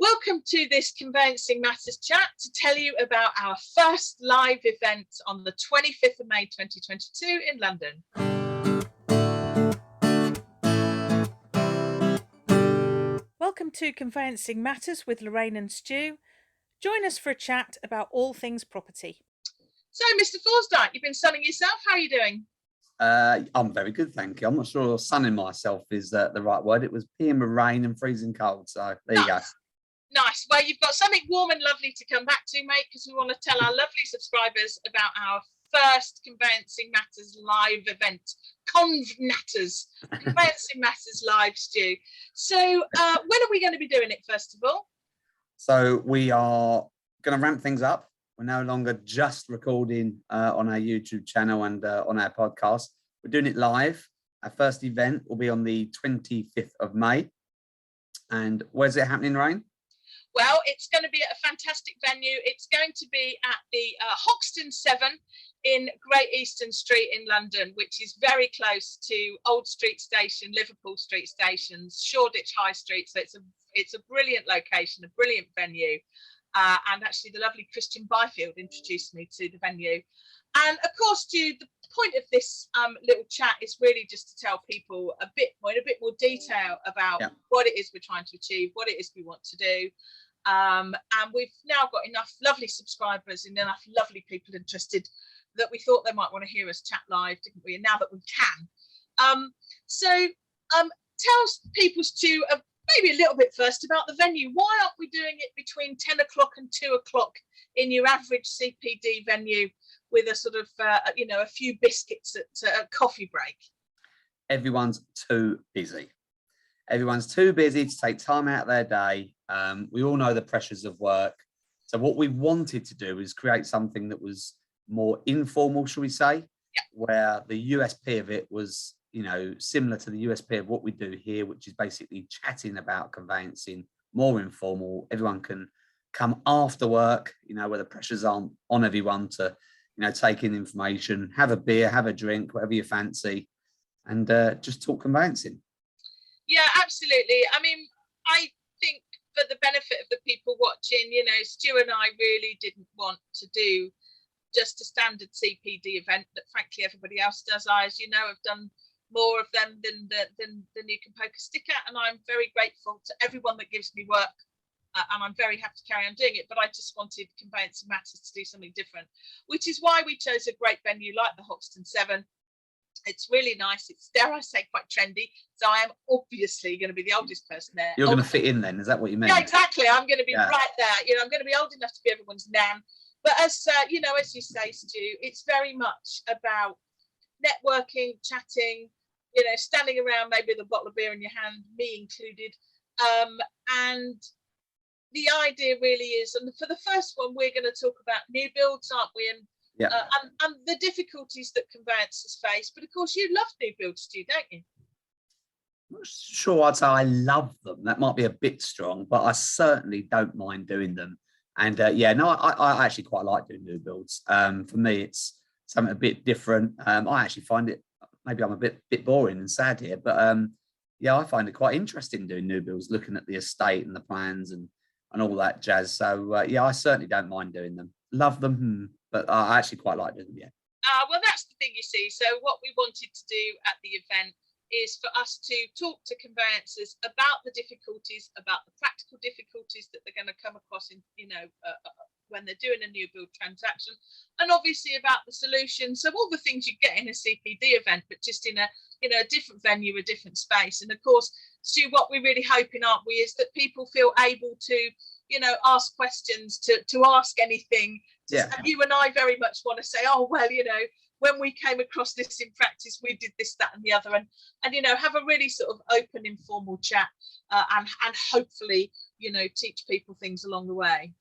Welcome to this Conveyancing Matters chat to tell you about our first live event on the 25th of May 2022 in London. Welcome to Conveyancing Matters with Lorraine and Stu. Join us for a chat about all things property. So, Mr. Forsdyke, you've been sunning yourself. How are you doing? I'm very good, thank you. I'm not sure sunning myself is the right word. It was peeing with rain and freezing cold. So there you go. Nice. Well, you've got something warm and lovely to come back to, mate, because we want to tell our lovely subscribers about our first Conveyancing Matters live event. Conveyancing Matters live, Stu. So when are we going to be doing it, first of all? So we are going to ramp things up. We're no longer just recording on our YouTube channel and on our podcast. We're doing it live. Our first event will be on the 25th of May. And where's it happening, Rain? Well, it's going to be at a fantastic venue. It's going to be at the Hoxton 7 in Great Eastern Street in London, which is very close to Old Street Station, Liverpool Street Stations, Shoreditch High Street. So it's a brilliant location, a brilliant venue. And actually the lovely Christian Byfield introduced me to the venue. And of course, the point of this little chat is really just to tell people in a bit more detail about what it is we're trying to achieve, what it is we want to do. And we've now got enough lovely subscribers and enough lovely people interested that we thought they might want to hear us chat live, didn't we? And now that we can. Tell people to maybe a little bit first about the venue. Why aren't we doing it between 10 o'clock and 2 o'clock in your average CPD venue with a sort of, a few biscuits at a coffee break? Everyone's too busy. Everyone's too busy to take time out of their day. We all know the pressures of work. So what we wanted to do is create something that was more informal, shall we say, where the USP of it was, similar to the USP of what we do here, which is basically chatting about conveyancing, more informal. Everyone can come after work, where the pressures aren't on everyone to, take in information, have a beer, have a drink, whatever you fancy, and just talk conveyancing. Yeah, absolutely. I mean, I think for the benefit of the people watching, Stu and I really didn't want to do just a standard CPD event that frankly everybody else does. I, as you know, have done more of them than you can poke a stick at, and I'm very grateful to everyone that gives me work, and I'm very happy to carry on doing it. But I just wanted Conveyancing Matters to do something different, which is why we chose a great venue like the Hoxton 7. It's really nice. It's, dare I say, quite trendy. So I am obviously going to be the oldest person there. You're going to fit in then, is that what you mean? Yeah, exactly. I'm going to be right there. I'm going to be old enough to be everyone's nan. But as as you say, Stu, it's very much about networking, chatting, standing around maybe with a bottle of beer in your hand, me included. And the idea really is, and for the first one, we're going to talk about new builds, aren't we? And and the difficulties that conveyancers face. But of course, you love new builds, Stu, don't you? I'm not sure I'd say I love them. That might be a bit strong, but I certainly don't mind doing them. And I actually quite like doing new builds. For me, it's something a bit different. I actually find it, maybe I'm a bit boring and sad here, but I find it quite interesting doing new builds, looking at the estate and the plans and all that jazz. So I certainly don't mind doing them. Love them, but I actually quite like doing them. Well, that's the thing, you see. So what we wanted to do at the event is for us to talk to conveyancers about the difficulties, about the practical difficulties that they're going to come across in, when they're doing a new build transaction, and obviously about the solutions. So all the things you get in a CPD event, but just in a different venue, a different space. And of course, Stu, what we're really hoping, aren't we, is that people feel able to, ask questions, to ask anything. And you and I very much want to say, oh, well, when we came across this in practice, we did this, that, and the other, and have a really sort of open, informal chat, and hopefully, teach people things along the way.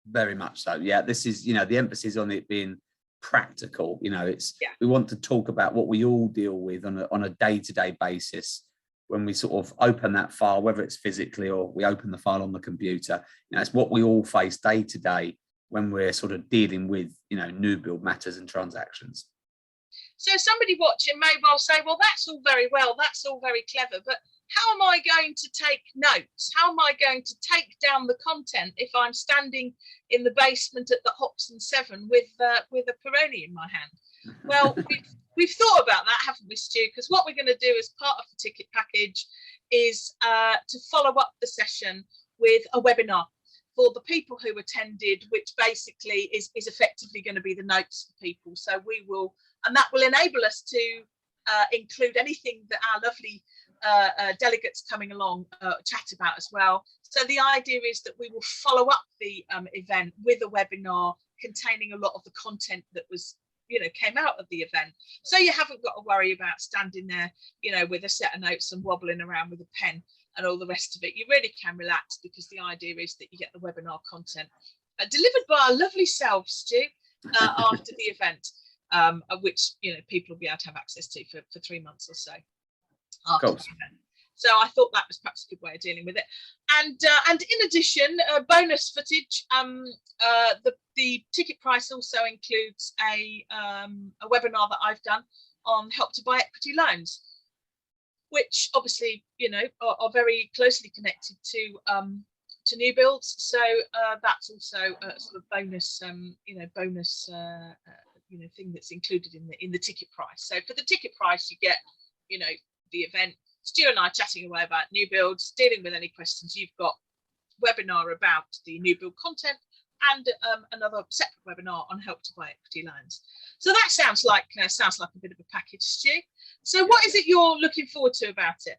Very much so. Yeah, this is, the emphasis on it being practical. We want to talk about what we all deal with on a day-to-day basis when we sort of open that file, whether it's physically or we open the file on the computer. It's what we all face day to day when we're sort of dealing with, new build matters and transactions. So somebody watching may well say, well, that's all very well, that's all very clever, but how am I going to take notes? How am I going to take down the content if I'm standing in the basement at the Hoxton 7 with a Peroni in my hand? Well, we've thought about that, haven't we, Stu? Because what we're going to do as part of the ticket package is to follow up the session with a webinar for the people who attended, which basically is effectively going to be the notes for people. So we will, and that will enable us to include anything that our lovely delegates coming along chat about as well. So the idea is that we will follow up the event with a webinar containing a lot of the content that was, came out of the event. So you haven't got to worry about standing there, with a set of notes and wobbling around with a pen and all the rest of it. You really can relax, because the idea is that you get the webinar content delivered by our lovely selves, Stu, after the event, which people will be able to have access to for 3 months or so after the event. So I thought that was perhaps a good way of dealing with it. And in addition, bonus footage. The ticket price also includes a webinar that I've done on help to buy equity loans, which obviously are very closely connected to new builds. So that's also a sort of bonus thing that's included in the ticket price. So for the ticket price, you get the event, Stu and I chatting away about new builds, dealing with any questions you've got, webinar about the new build content, and another separate webinar on help to buy equity loans. So that sounds like a bit of a package, Stu. So what is it you're looking forward to about it?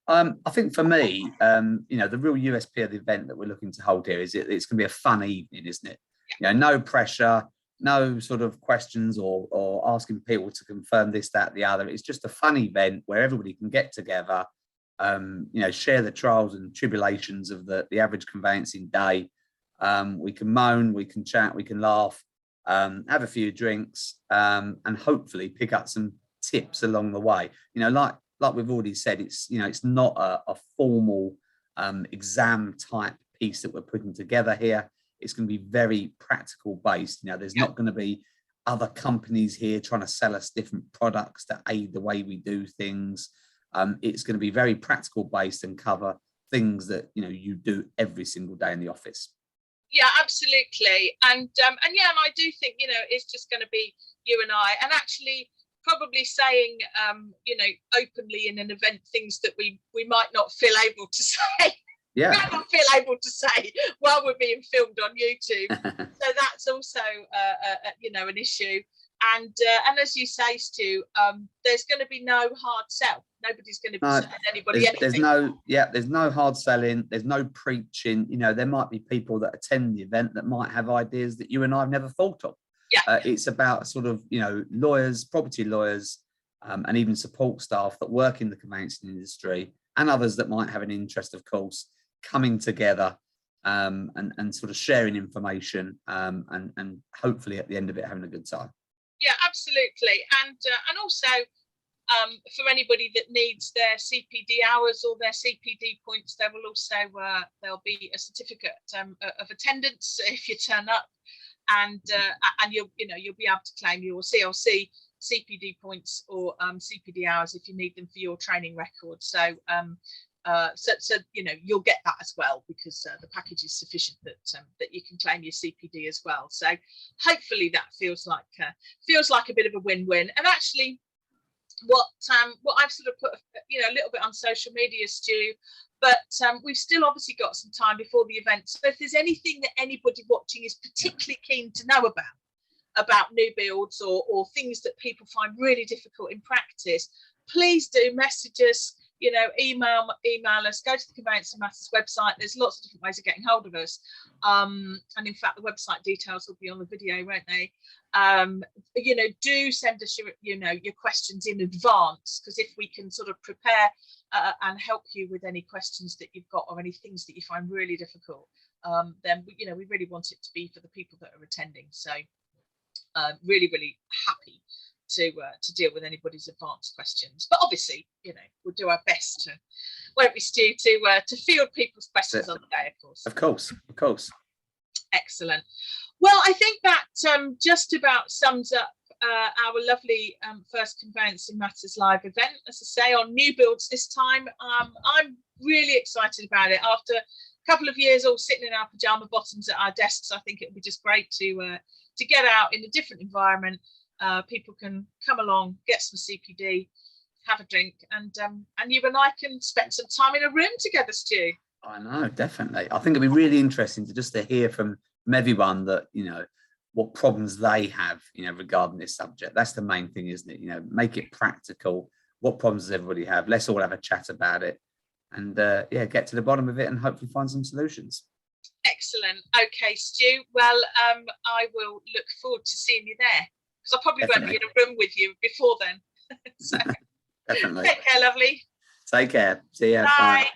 I think for me, the real USP of the event that we're looking to hold here is it's going to be a fun evening, isn't it? Yeah. No pressure, no sort of questions or asking people to confirm this, that, the other. It's just a fun event where everybody can get together, share the trials and tribulations of the average conveyancing day. We can moan, we can chat, we can laugh, have a few drinks, and hopefully pick up some tips along the way. Like we've already said, it's not a formal exam type piece that we're putting together here. It's going to be very practical based. There's not going to be other companies here trying to sell us different products to aid the way we do things. It's going to be very practical based and cover things that you do every single day in the office. Yeah, absolutely. And I do think it's just going to be you and I, and actually probably saying openly in an event things that we might not feel able to say. Yeah. Might not feel able to say while we're being filmed on YouTube. So that's also an issue. And as you say, Stu, there's going to be no hard sell. Nobody's going to be selling anybody anything. There's no hard selling. There's no preaching. There might be people that attend the event that might have ideas that you and I have never thought of. Yeah. It's about sort of lawyers, property lawyers, and even support staff that work in the conveyancing industry, and others that might have an interest, of course, coming together and sort of sharing information and hopefully at the end of it having a good time. Yeah, absolutely. And also for anybody that needs their CPD hours or their CPD points, there will also there'll be a certificate of attendance if you turn up, and you'll be able to claim your CLC CPD points or CPD hours if you need them for your training record. So you'll get that as well, because the package is sufficient that you can claim your CPD as well. So hopefully that feels like a bit of a win-win. And actually, what I've sort of put a little bit on social media, Stu, but we've still obviously got some time before the event. So if there's anything that anybody watching is particularly keen to know about new builds or things that people find really difficult in practice, please do message us. Email us, go to the Conveyancing Matters website. There's lots of different ways of getting hold of us. And in fact, the website details will be on the video, won't they? Do send us your questions in advance, because if we can sort of prepare and help you with any questions that you've got or any things that you find really difficult, then we really want it to be for the people that are attending. So really, really happy to deal with anybody's advanced questions, but obviously we'll do our best won't we, Stu, to field people's questions on the day, of course. Excellent. Well, I think that just about sums up our lovely first Conveyancing Matters live event, as I say, on new builds this time. I'm really excited about it. After a couple of years all sitting in our pajama bottoms at our desks, I think it would be just great to get out in a different environment. People can come along, get some CPD, have a drink, and you and I can spend some time in a room together, Stu. I know, definitely. I think it'd be really interesting to hear from everyone that, what problems they have, regarding this subject. That's the main thing, isn't it? Make it practical. What problems does everybody have? Let's all have a chat about it, and get to the bottom of it and hopefully find some solutions. Excellent. Okay, Stu. Well, I will look forward to seeing you there, because I probably won't be in a room with you before then. So, definitely. take care, lovely. Take care. See ya. Bye. Bye.